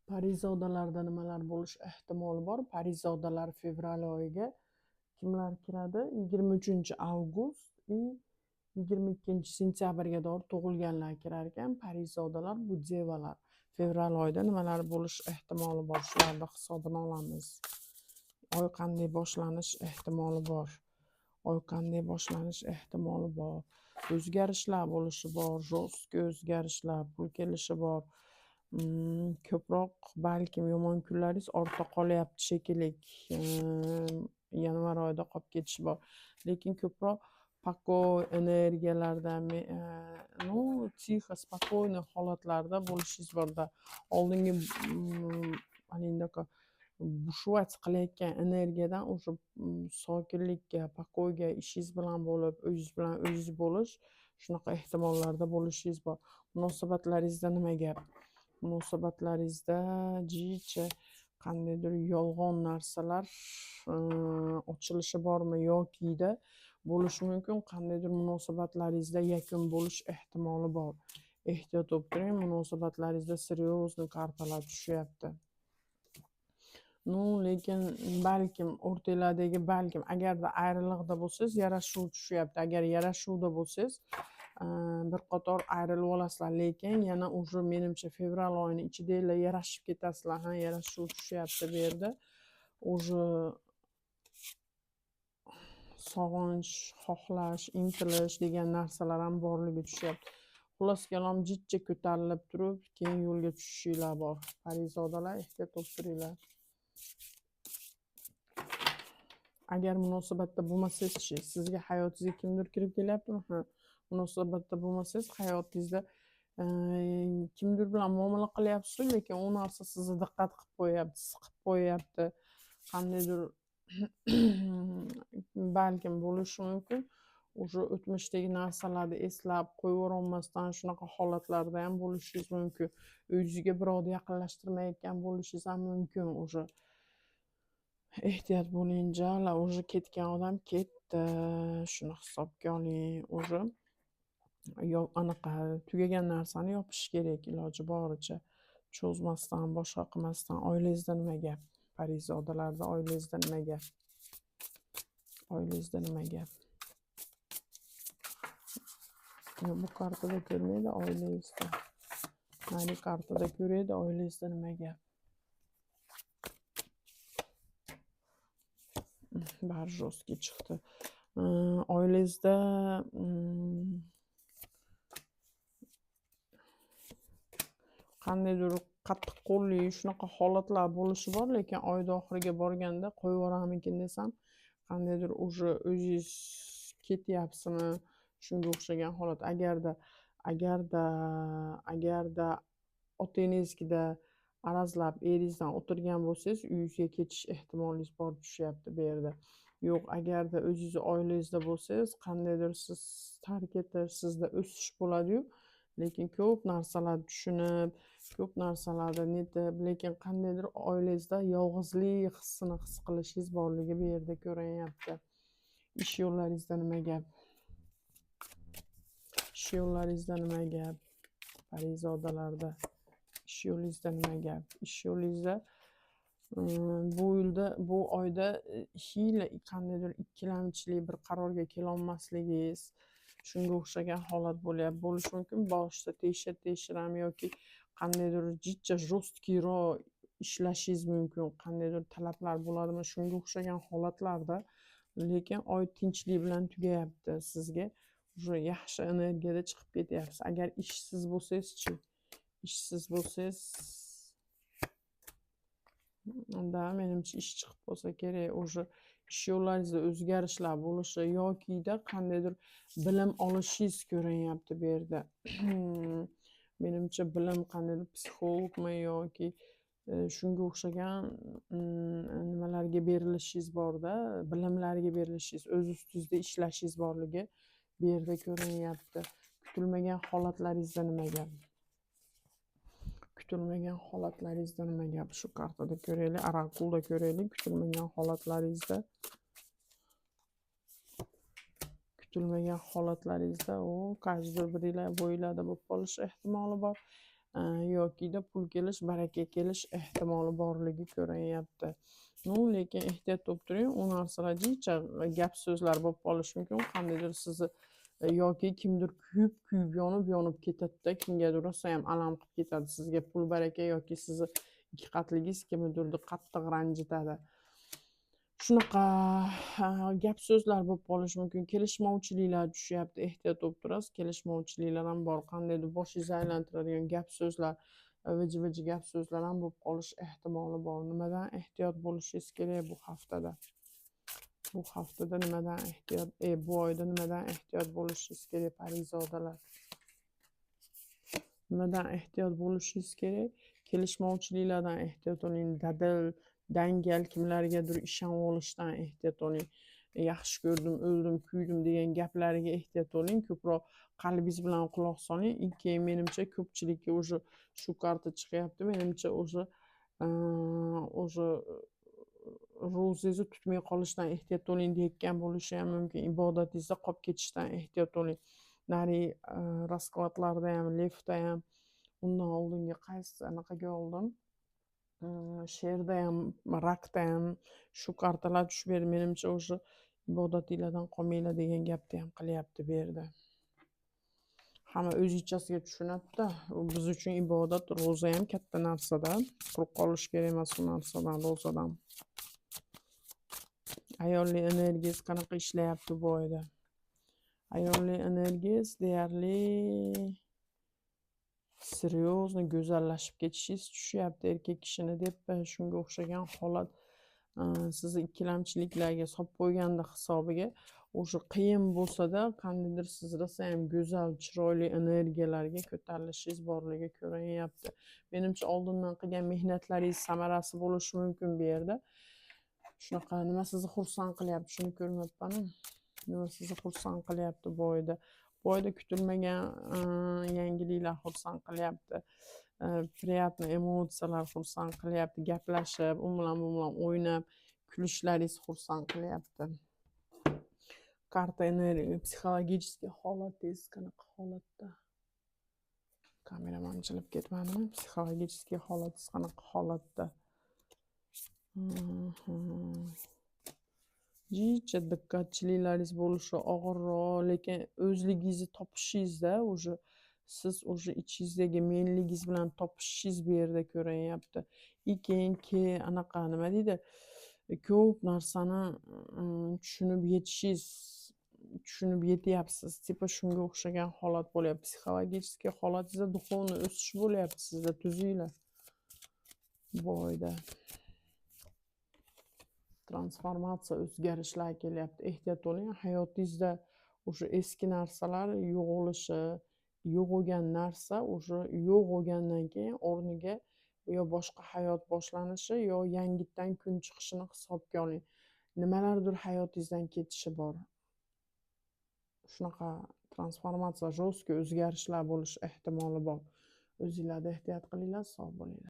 Parizodalarda nimalar bo'lish ehtimoli bor? Parizodalar fevral oyiga kimlar kiradi? 23-avgust и 22-sentyabrga doğru tug'ilganlar kirar ekan. Parizodalar bu devalar. Fevral oyida nimalar bo'lish ehtimoli bor? Shularni hisobini olamiz. Oy qanday boshlanish ehtimoli bor? Oy qanday boshlanish ehtimoli bor? O'zgarishlar bo'lishi bor, jo'stki o'zgarishlar, pul kelishi bor. Ko'proq balkim yomon kunlaringiz ortda qolyapti shekilli. Yanvar oyida qolib ketishi bor. Lekin ko'proq pokой energiyalarda, ну, тихо, спокойный holatlarda bo'lishingiz borda. Oldingi anindaqa bushvat qilayotgan energiyadan o'sha sokinlikka, pokoyga, ishingiz bilan bo'lib, o'zingiz bilan o'zingiz bo'lish, shunaqa ehtimollarda bo'lishingiz bor. Munosabatlaringizda nima gap? Munosabatlaringizda jicha qandaydir yolg'on narsalar ochilishi bormi yoki bo'lishi mumkin, qandaydir munosabatlaringizda yakun bo'lish ehtimoli bor. Ehtiyot bo'lib turing, munosabatlaringizda серьезный kartalar tushyapti. Ну, lekin balkim o'rtalardagi agarda ayriliqda bo'lsangiz, yarashuv tushyapti. Agar yarashuvda bo'lsangiz, bir qator ayrilib olasizlar, lekin yana уже menimcha fevral oyining ichida yarashib ketasizlar. Yarashuv tushyapti bu yerda. Уже sog'inch, xohlash, intilish degan narsalar ham borligi tushyapti. Xullas kalom jicha ko'tarilib turib, keyin yo'lga tushishinglar bor. Parizodalar, ehtiyot bo'lib turinglar. Agar munosabatda bo'lmasangiz-chi, sizga hayotingizga kimdir kirib kelyaptimi? Munosabatda bo'lmasangiz, hayotingizda kimdir bilan muomala qilyapsiz, lekin u narsa sizni diqqat qilib qo'yapti, siqib qo'yapti. Qandaydir balkim bo'lishi mumkin. O'sha o'tmishdagi narsalarni eslab qo'yib shunaqa holatlarda ham bo'lishingiz mumkin. O'zingizga birovni yaqinlashtirmayotgan bo'lishingiz ham mumkin. O'sha ehtiyot bo'ling, jala, o'sha ketgan odam ketdi. Shuni hisobga oling. O'sha anaqa tugagan narsani yopish kerak iloji boricha. Cho'zmasdan, boshqa qilmasdan. Oilangizda nima gap? Parizodalarda oilangizda nima gap? Oilangizda nima gap? Bu kartada ko'rmaydi oilangizda. Mana kartada ko'radi oilangizda nima gap? Bari jo'stki chiqdi. Oilangizda qandaydir qattiq qo'llik shunaqa holatlar bo'lishi bor, lekin oyda oxiriga borganda qo'yib yuboramikin desam, qandaydir уже o'zingiz ketyapsizmi, shunga o'xshagan holat. Agarda otangizga arazlab eringizdan o'tirgan bo'lsangiz, uyingizga ketish ehtimolinggiz bor tushyapti bu yerda. Yo'q, agarda o'zingiz oilangizda bo'lsangiz, qandaydir siz tark etish, sizda o'sish bo'ladi-yu, lekin ko'p narsalar tushunib, ko'p narsalarni netib, lekin qandaydir oilangizda yolg'izlik hissini his qilishingiz borligi bu yerda ko'rinyapti. Ish yo'llaringizda nima gap? Ish yo'llaringizda nima gap? Parizodalarda ish yo'lingizda nima gap? Ish yo'lingizda bu oyda qandaydir ikkilamchilik bir qarorga kelolmasligingiz, shunga o'xshagan holat bo'lishi mumkin. Boshida tekshir ham yoki qandaydir jicha jo'stkiyroq ishlashingiz mumkin. Qandaydir talablar bo'ladimi, shunga o'xshagan holatlarda, lekin oy tinchlik bilan tugayapti sizga. Уже yaxshi energiyada chiqib ketyapsiz. Agar ishsiz bo'lsangiz-chi, ishsiz bo'lsangiz, unda menimcha ish chiqib bo'lsa kerak. O'sha ish yo'llaringizda o'zgarishlar bo'lishi yokida qandaydir bilim olishingiz ko'rinyapti bu yerda. Menimcha bilim qandaydir psixologmi yoki shunga o'xshagan nimalarga berilishingiz borda, bilimlarga berilishingiz, o'z ustingizda ishlashingiz borligi bu yerda ko'rinyapti. Kutilmagan holatlaringizda nima gap? Kutilmagan holatlaringizda nima gap? Shu kartada ko'raylik, orakulda ko'raylik. Kutilmagan holatlaringizda qaysidir biringlar bo'ylarda bo'lib qolish ehtimoli bor. yokida pul kelish, baraka kelish ehtimoli borligi ko'rinyapti. Lekin ehtiyot bo'lib turing, u narsalar jicha gap so'zlar bo'lib qolishi mumkin. Qandaydir sizni yoki kimdir kuyib yonib ketadida, kimgadir rosa ham alam qilib ketadi. Sizga pul baraka yoki sizni ikki qatligingiz kimnidirdir qattiq ranjitadi. Shunaqa gap so'zlar bo'lib qolishi mumkin. Kelishmovchiliklar tushyapti, ehtiyot bo'lib turasiz. Kelishmovchiliklar ham bor. Qandaydir boshingizni aylantiradigan gap so'zlar, viji gap so'zlar ham bo'lib qolish ehtimoli bor. Nimadan ehtiyot bo'lishingiz kerak bu haftada? Bu haftada nimadan ehtiyot, bu oyda nimadan ehtiyot bo'lishingiz kerak, parizodalar? Nimadan ehtiyot bo'lishingiz kerak? Kelishmovchiliklardan ehtiyot bo'ling. Dadil, dangal kimlargadir ishonib olishdan ehtiyot bo'ling. Yaxshi ko'rdim, o'ldim, kuydim degan gaplariga ehtiyot bo'ling. Ko'proq qalbingiz bilan quloq soling. Keyin menimcha ko'pchilikka o'sha shu karta chiqyapti. Menimcha o'sha ro'zingizni tutmay qolishdan ehtiyot bo'ling deyotgan bo'lishi ham mumkin. Ibodatingizda qolib ketishdan ehtiyot bo'ling. Nari raskladlarda ham, lefda ham, undan oldingi qaysi anaqaga oldim? She'rda ham, rakda ham shu kartalar tushib berdi. Menimcha o'sha ibodatinglardan qolmanglar degan gapni ham qilyapti bu yerda. Hamma o'zichasiga tushunadi-da. Biz uchun ibodat, ro'za ham katta narsa-da. Quruq qolish kerak emas u narsadan, ro'zadan. Ayolli energiyangiz qanaqa ishlayapti bu oyda? Ayolli energiyangiz deyarli seryozni go'zallashib ketishingiz tushyapti erkak kishini deb shunga o'xshagan holat sizni ikkilamchiliklarga solib qo'yganda hisobiga o'sha qiyin bo'lsa-da qandaydir siz rosa ham go'zal, chiroyli energiyalarga ko'tarilishingiz borligi ko'rinyapti. Menimcha oldindan qilgan mehnatlaringiz samarasi bo'lishi mumkin bu yerda. Shunaqa nima sizni xursand qilyapti, shuni ko'ryapman. Nima sizni xursand qilyapti bu oyda? Bu oyda kutilmagan yangiliklar xursand qilyapti. Приятный emotsiyalar xursand qilyapti. Gaplashib, u bilan bu bilan o'ynab, kulishlaringiz xursand qilyapti. Karta energiya, psixologik holatingiz qanaqa holatda? Kameraman jilib ketmadimi? Psixologik holatingiz qanaqa holatda? Jicha diqqatchiliklaringiz bo'lishi og'irroq, lekin o'zligingizni topishingizda o'sha siz o'sha ichingizdagi menligingiz bilan topishishingiz bu yerda ko'rinyapti. Keyin anaqa nima deydi? Ko'p narsani tushunib yetyapsiz. Tipa shunga o'xshagan holat bo'lyapti. Psixologik holatingizda duxovniy o'sish bo'lyapti sizda, tuzinglar. Bu oyda transformatsiya, o'zgarishlar kelyapti. Ehtiyot bo'ling. Hayotingizda o'sha eski narsalar yo'qolishi, yo'q bo'lgan narsa o'sha yo'q bo'lgandan keyin o'rniga yo boshqa hayot boshlanishi yo yangitdan kun chiqishini hisobga oling. Nimalardir hayotingizdan ketishi bor. Shunaqa transformatsiya, jostki o'zgarishlar bo'lish ehtimoli bor. O'zingizlarga ehtiyot qilinglar, sog' bo'linglar.